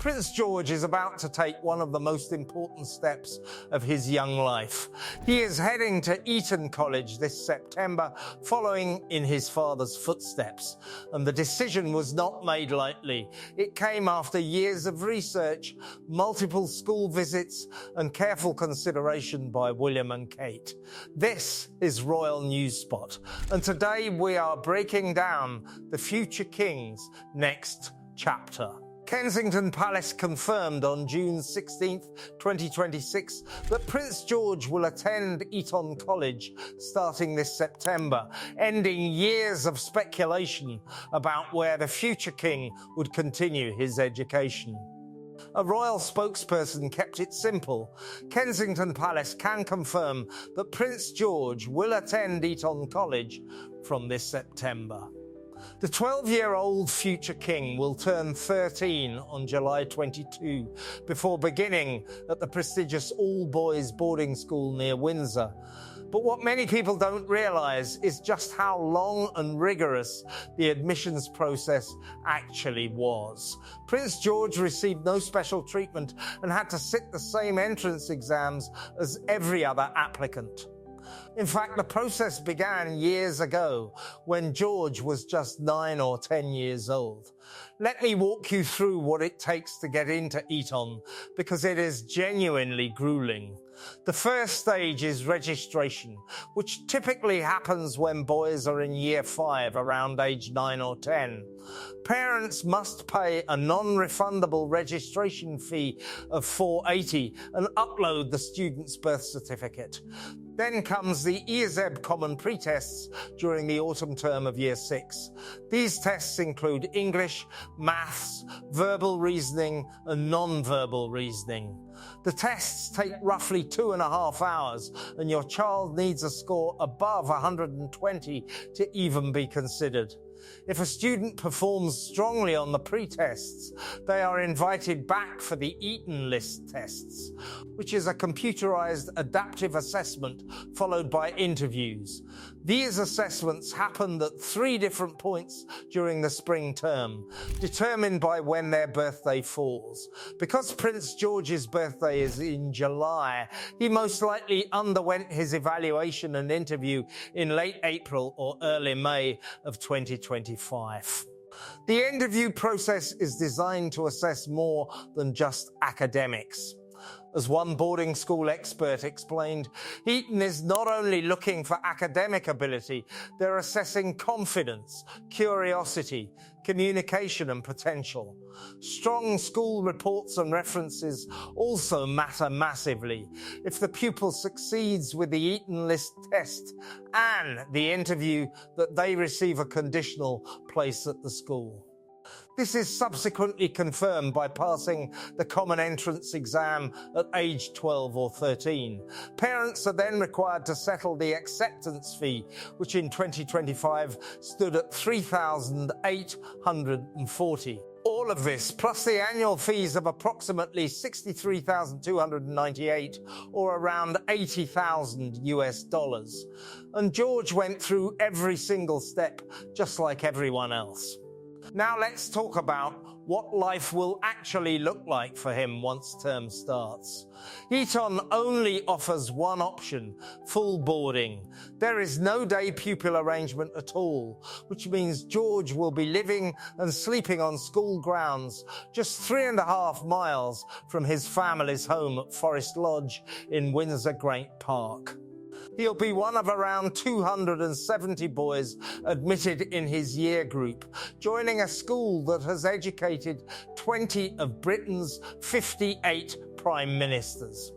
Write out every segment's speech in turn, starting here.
Prince George is about to take one of the most important steps of his young life. He is heading to Eton College this September, following in his father's footsteps. And the decision was not made lightly. It came after years of research, multiple school visits, and careful consideration by William and Kate. This is Royal News Spot, and today we are breaking down the future king's next chapter. Kensington Palace confirmed on June 16, 2026, that Prince George will attend Eton College starting this September, ending years of speculation about where the future king would continue his education. A royal spokesperson kept it simple. Kensington Palace can confirm that Prince George will attend Eton College from this September. The 12-year-old future king will turn 13 on July 22 before beginning at the prestigious all-boys boarding school near Windsor. But what many people don't realise is just how long and rigorous the admissions process actually was. Prince George received no special treatment and had to sit the same entrance exams as every other applicant. In fact, the process began years ago when George was just 9 or 10 years old. Let me walk you through what it takes to get into Eton, because it is genuinely grueling. The first stage is registration, which typically happens when boys are in year 5, around age 9 or 10. Parents must pay a non-refundable registration fee of £4.80 and upload the student's birth certificate. Then comes the ESEB common pre-tests during the autumn term of year 6. These tests include English, maths, verbal reasoning and non-verbal reasoning. The tests take roughly 2.5 hours, and your child needs a score above 120 to even be considered. If a student performs strongly on the pre-tests, they are invited back for the Eton List tests, which is a computerized adaptive assessment followed by interviews. These assessments happen at 3 different points during the spring term, determined by when their birthday falls. Because Prince George's birthday is in July, he most likely underwent his evaluation and interview in late April or early May of 2025. The interview process is designed to assess more than just academics. As one boarding school expert explained, Eton is not only looking for academic ability, they're assessing confidence, curiosity, communication and potential. Strong school reports and references also matter massively. If the pupil succeeds with the Eton List test and the interview, that they receive a conditional place at the school. This is subsequently confirmed by passing the common entrance exam at age 12 or 13. Parents are then required to settle the acceptance fee, which in 2025 stood at £3,840. All of this, plus the annual fees of approximately $63,298, or around $80,000 US. And George went through every single step, just like everyone else. Now let's talk about what life will actually look like for him once term starts. Eton only offers one option, full boarding. There is no day pupil arrangement at all, which means George will be living and sleeping on school grounds just 3.5 miles from his family's home at Forest Lodge in Windsor Great Park. He'll be one of around 270 boys admitted in his year group, joining a school that has educated 20 of Britain's 58 prime ministers.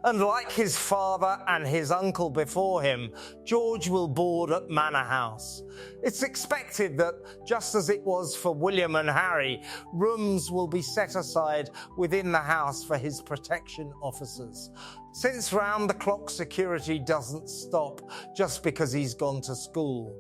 And like his father and his uncle before him, George will board at Manor House. It's expected that, just as it was for William and Harry, rooms will be set aside within the house for his protection officers. Since round-the-clock security doesn't stop just because he's gone to school.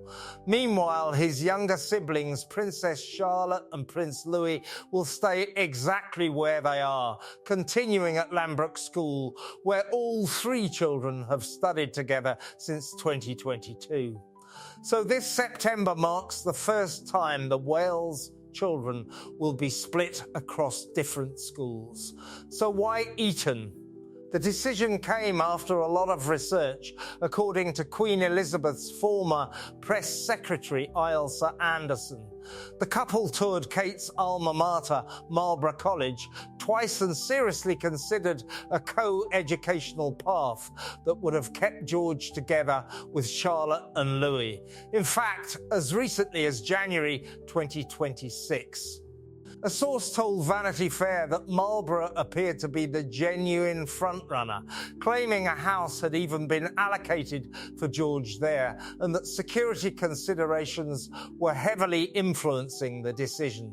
Meanwhile, his younger siblings, Princess Charlotte and Prince Louis, will stay exactly where they are, continuing at Lambrook School, where all 3 children have studied together since 2022. So this September marks the first time the Wales children will be split across different schools. So why Eton? The decision came after a lot of research, according to Queen Elizabeth's former press secretary, Ailsa Anderson. The couple toured Kate's alma mater, Marlborough College, twice and seriously considered a co-educational path that would have kept George together with Charlotte and Louis. In fact, as recently as January 2026. A source told Vanity Fair that Marlborough appeared to be the genuine frontrunner, claiming a house had even been allocated for George there, and that security considerations were heavily influencing the decision.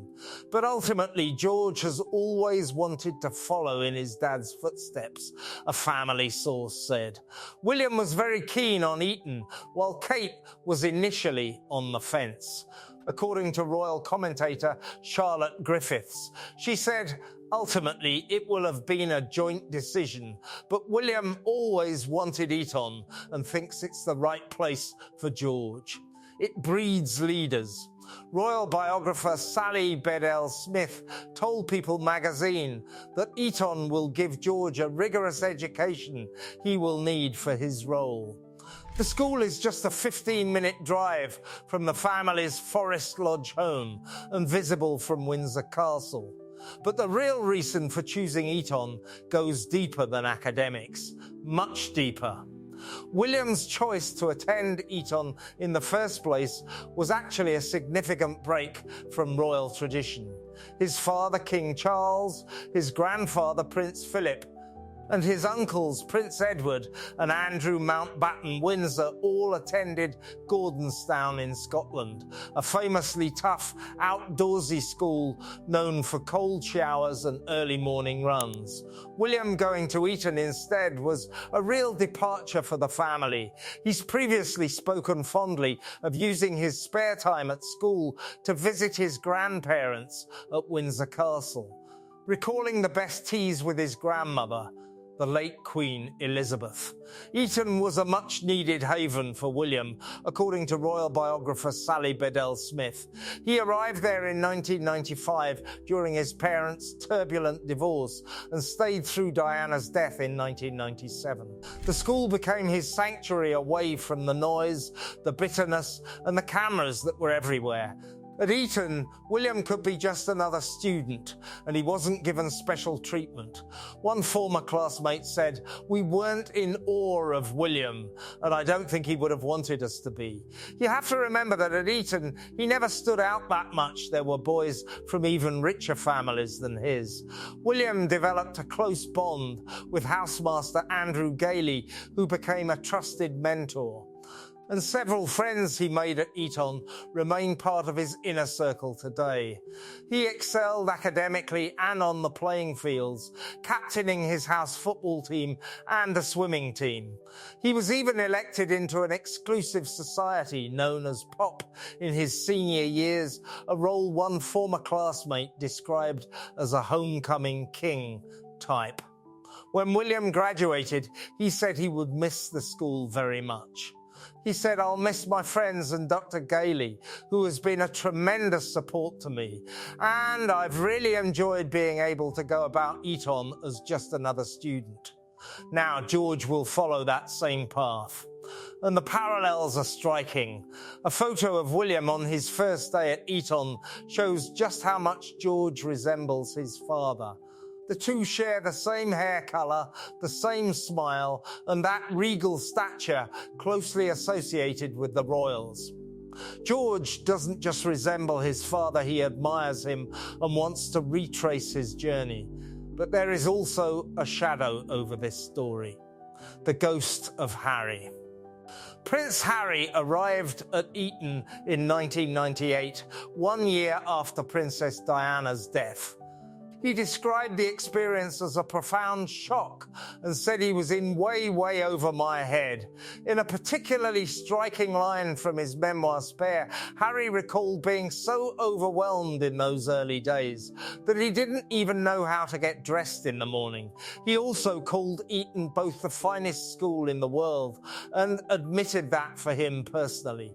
But ultimately, George has always wanted to follow in his dad's footsteps, a family source said. William was very keen on Eton, while Kate was initially on the fence. According to royal commentator Charlotte Griffiths, she said, ultimately, it will have been a joint decision, but William always wanted Eton and thinks it's the right place for George. It breeds leaders. Royal biographer Sally Bedell-Smith told People magazine that Eton will give George a rigorous education he will need for his role. The school is just a 15-minute drive from the family's Forest Lodge home and visible from Windsor Castle. But the real reason for choosing Eton goes deeper than academics, much deeper. William's choice to attend Eton in the first place was actually a significant break from royal tradition. His father, King Charles, his grandfather, Prince Philip, and his uncles, Prince Edward and Andrew Mountbatten Windsor, all attended Gordonstoun in Scotland, a famously tough, outdoorsy school known for cold showers and early morning runs. William going to Eton instead was a real departure for the family. He's previously spoken fondly of using his spare time at school to visit his grandparents at Windsor Castle, recalling the best teas with his grandmother, the late Queen Elizabeth. Eton was a much-needed haven for William, according to royal biographer Sally Bedell-Smith. He arrived there in 1995 during his parents' turbulent divorce and stayed through Diana's death in 1997. The school became his sanctuary away from the noise, the bitterness, and the cameras that were everywhere. At Eton, William could be just another student, and he wasn't given special treatment. One former classmate said, "We weren't in awe of William, and I don't think he would have wanted us to be." You have to remember that at Eton, he never stood out that much. There were boys from even richer families than his. William developed a close bond with housemaster Andrew Gailey, who became a trusted mentor. And several friends he made at Eton remain part of his inner circle today. He excelled academically and on the playing fields, captaining his house football team and a swimming team. He was even elected into an exclusive society known as POP in his senior years, a role one former classmate described as a homecoming king type. When William graduated, he said he would miss the school very much. He said, "I'll miss my friends and Dr. Gailey, who has been a tremendous support to me. And I've really enjoyed being able to go about Eton as just another student." Now, George will follow that same path. And the parallels are striking. A photo of William on his first day at Eton shows just how much George resembles his father. The two share the same hair colour, the same smile, and that regal stature closely associated with the royals. George doesn't just resemble his father, he admires him and wants to retrace his journey. But there is also a shadow over this story: the ghost of Harry. Prince Harry arrived at Eton in 1998, 1 year after Princess Diana's death. He described the experience as a profound shock and said he was in way over my head. In a particularly striking line from his memoir Spare, Harry recalled being so overwhelmed in those early days that he didn't even know how to get dressed in the morning. He also called Eton both the finest school in the world and admitted that for him personally.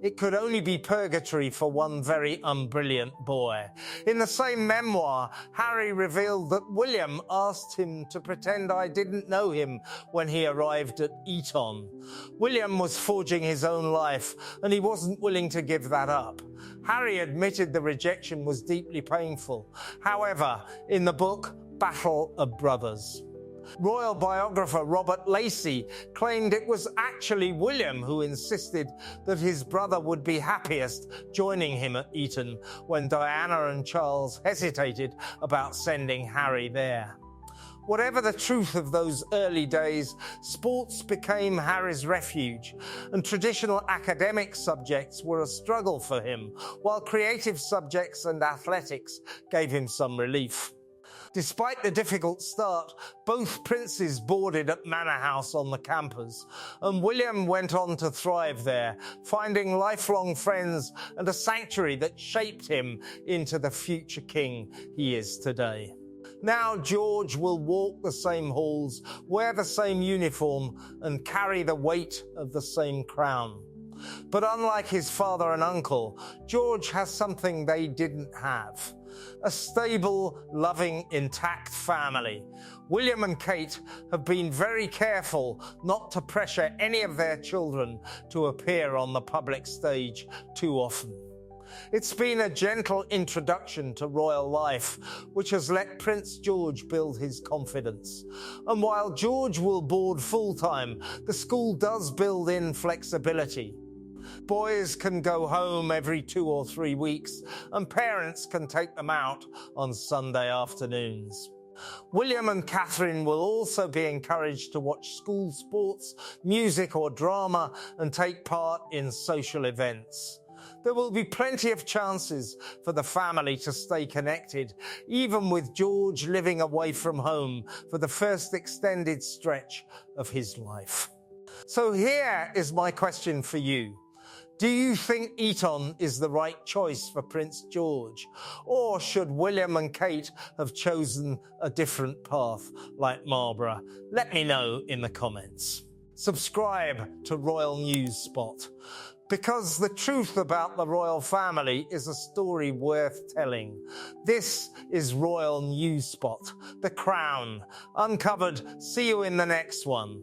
it could only be purgatory for one very unbrilliant boy. In the same memoir, Harry revealed that William asked him to pretend I didn't know him when he arrived at Eton. William was forging his own life, and he wasn't willing to give that up. Harry admitted the rejection was deeply painful. However, in the book Battle of Brothers, royal biographer Robert Lacey claimed it was actually William who insisted that his brother would be happiest joining him at Eton when Diana and Charles hesitated about sending Harry there. Whatever the truth of those early days, sports became Harry's refuge, and traditional academic subjects were a struggle for him, while creative subjects and athletics gave him some relief. Despite the difficult start, both princes boarded at Manor House on the campus, and William went on to thrive there, finding lifelong friends and a sanctuary that shaped him into the future king he is today. Now George will walk the same halls, wear the same uniform, and carry the weight of the same crown. But unlike his father and uncle, George has something they didn't have: a stable, loving, intact family. William and Kate have been very careful not to pressure any of their children to appear on the public stage too often. It's been a gentle introduction to royal life, which has let Prince George build his confidence. And while George will board full-time, the school does build in flexibility. Boys can go home every 2 or 3 weeks, and parents can take them out on Sunday afternoons. William and Catherine will also be encouraged to watch school sports, music or drama, and take part in social events. There will be plenty of chances for the family to stay connected, even with George living away from home for the first extended stretch of his life. So here is my question for you. Do you think Eton is the right choice for Prince George? Or should William and Kate have chosen a different path like Marlborough? Let me know in the comments. Subscribe to Royal News Spot, because the truth about the royal family is a story worth telling. This is Royal News Spot, The Crown, Uncovered. See you in the next one.